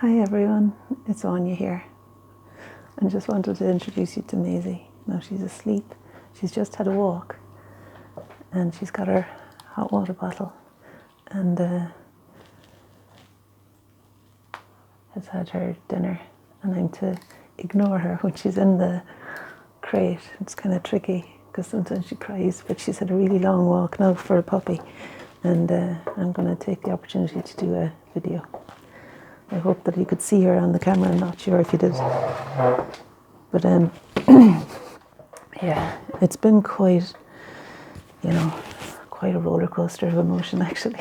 Hi everyone, it's Áine here. I just wanted to introduce you to Maisie. Now she's asleep. She's just had a walk and she's got her hot water bottle and has had her dinner, and I'm to ignore her when she's in the crate. It's kind of tricky because sometimes she cries, but she's had a really long walk now for a puppy, and I'm going to take the opportunity to do a video. I hope that you could see her on the camera. I'm not sure if you did. But yeah, it's been quite, quite a roller coaster of emotion actually.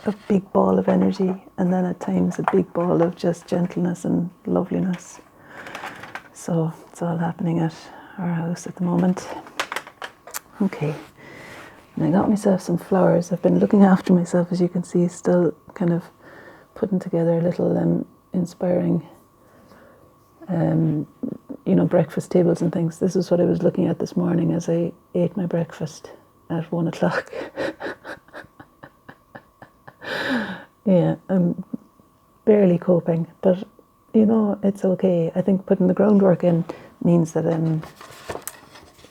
A big ball of energy, and then at times a big ball of just gentleness and loveliness. So it's all happening at our house at the moment. Okay, and I got myself some flowers. I've been looking after myself, as you can see, still kind of putting together a little inspiring breakfast tables and things. This is what I was looking at this morning as I ate my breakfast at 1 o'clock. Yeah, I'm barely coping, but it's okay. I think putting the groundwork in means that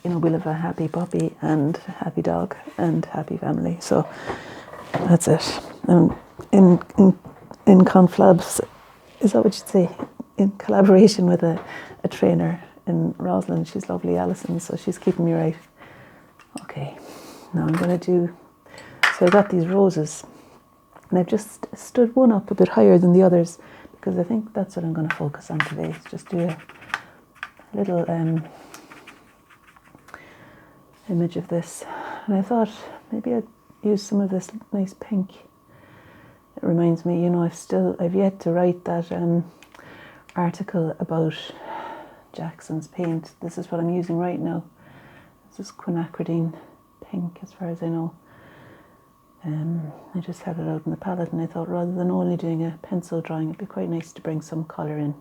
we'll have a happy puppy and happy dog and happy family. So that's it. In conflabs, is that what you'd say? In collaboration with a trainer in Roslin. She's lovely, Alison, so she's keeping me right. Okay, now I'm going to do, so I got these roses, and I've just stood one up a bit higher than the others because I think that's what I'm going to focus on today. Just do a little image of this, and I thought maybe I'd use some of this nice pink. It reminds me, I've yet to write that article about Jackson's paint. This is what I'm using right now. This is quinacridine pink, as far as I know. I just had it out in the palette, and I thought rather than only doing a pencil drawing, it'd be quite nice to bring some colour in.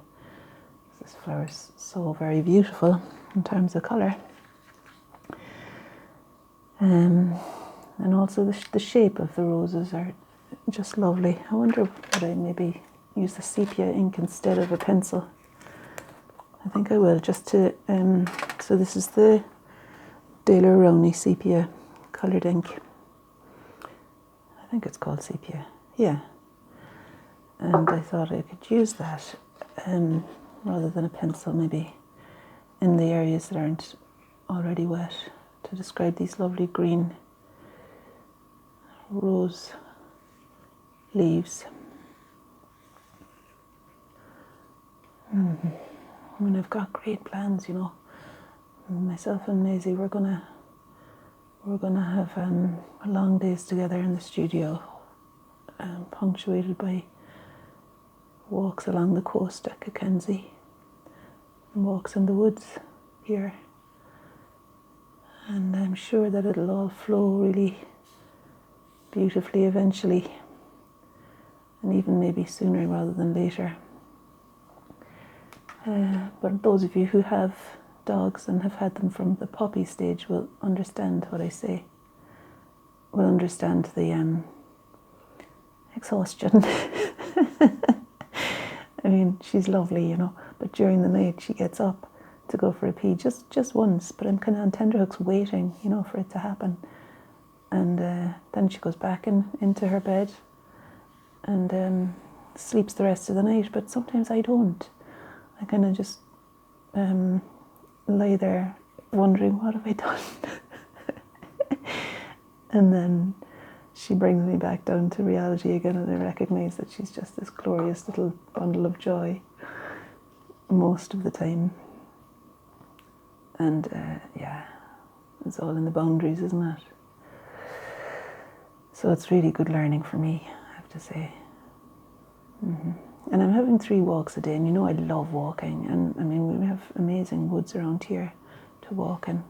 This flower's so very beautiful in terms of colour. And also the shape of the roses are just lovely. I wonder would I maybe use the sepia ink instead of a pencil. I think I will, just to so this is the De La Roni sepia coloured ink. I think it's called sepia, yeah. And I thought I could use that rather than a pencil, maybe in the areas that aren't already wet, to describe these lovely green rose leaves. I mean, I've got great plans, Myself and Maisie, we're gonna have long days together in the studio, punctuated by walks along the coast at Cockenzie and walks in the woods here. And I'm sure that it'll all flow really beautifully eventually, and even maybe sooner rather than later. But those of you who have dogs and have had them from the puppy stage will understand what I say, will understand the exhaustion. I mean, she's lovely, but during the night she gets up to go for a pee just once, but I'm kind of on tenterhooks waiting, for it to happen. And then she goes back into her bed and sleeps the rest of the night, but sometimes I don't. I kind of just lay there wondering, what have I done? And then she brings me back down to reality again, and I recognise that she's just this glorious little bundle of joy most of the time. And yeah, it's all in the boundaries, isn't it? So it's really good learning for me, I have to say. And I'm having 3 walks a day, and I love walking, and I mean, we have amazing woods around here to walk in.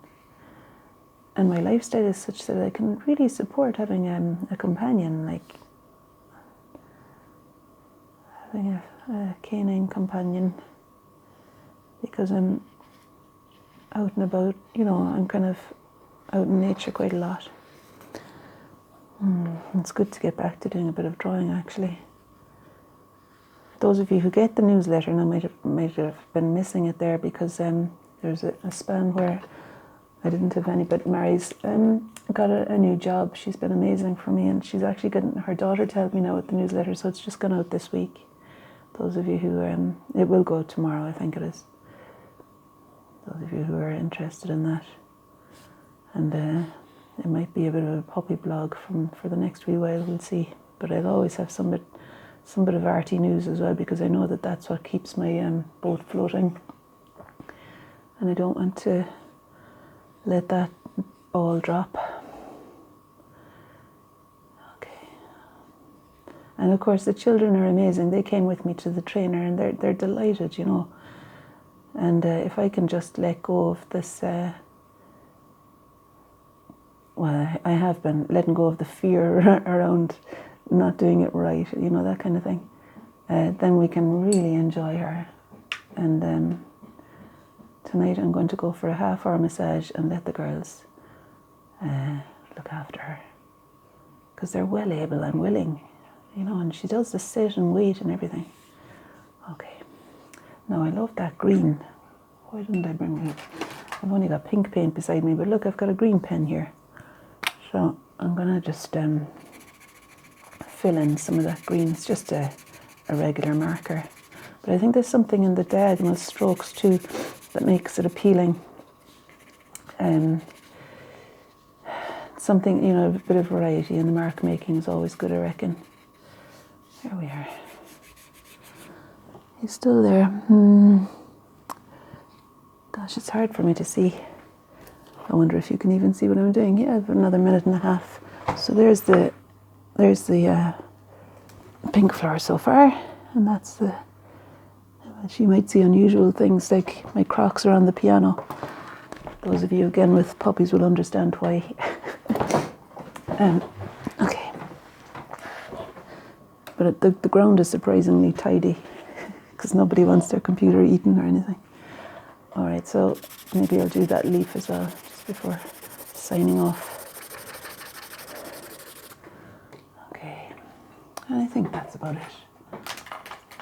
And my lifestyle is such that I can really support having a companion, like having a canine companion, because I'm out and about, I'm kind of out in nature quite a lot. It's good to get back to doing a bit of drawing, actually. those of you who get the newsletter now might have been missing it there, because there's a span where I didn't have any, but Mary's got a new job. She's been amazing for me, and she's actually getting her daughter to help me now with the newsletter, so it's just gone out this week. Those of you who, it will go tomorrow, I think it is. Those of you who are interested in that. And it might be a bit of a puppy blog for the next wee while, we'll see. But I'll always have some bit of arty news as well, because I know that that's what keeps my boat floating. And I don't want to let that ball drop. Okay. And of course the children are amazing. They came with me to the trainer, and they're delighted, you know. And if I can just let go of this, well, I have been letting go of the fear around not doing it right, you know, that kind of thing, then we can really enjoy her. And tonight I'm going to go for a half-hour massage and let the girls look after her, because they're well able and willing, you know, and she does the sit and wait and everything. Okay. Now, I love that green. Why didn't I bring green? I've only got pink paint beside me, but look, I've got a green pen here. So I'm going to just fill in some of that green. It's just a regular marker. But I think there's something in the diagonal strokes too that makes it appealing. Something, you know, a bit of variety in the mark making is always good, I reckon. There we are. He's still there. Gosh, it's hard for me to see. I wonder if you can even see what I'm doing. Yeah, I've another minute and a half. So there's the pink flower so far, and that's the. You might see unusual things like my Crocs are on the piano. Those of you again with puppies will understand why. Okay, but the ground is surprisingly tidy, because nobody wants their computer eaten or anything. All right, so maybe I'll do that leaf as well, just before signing off. Okay, and I think that's about it.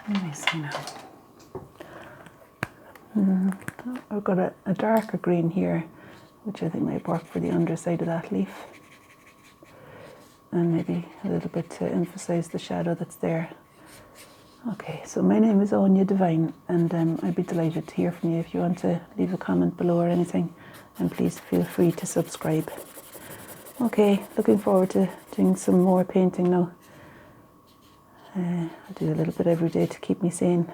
Let me see now. I've got a darker green here, which I think might work for the underside of that leaf. And maybe a little bit to emphasize the shadow that's there. Okay, so my name is Áine X, and I'd be delighted to hear from you if you want to leave a comment below or anything, and please feel free to subscribe. Okay, looking forward to doing some more painting now. I'll do a little bit every day to keep me sane.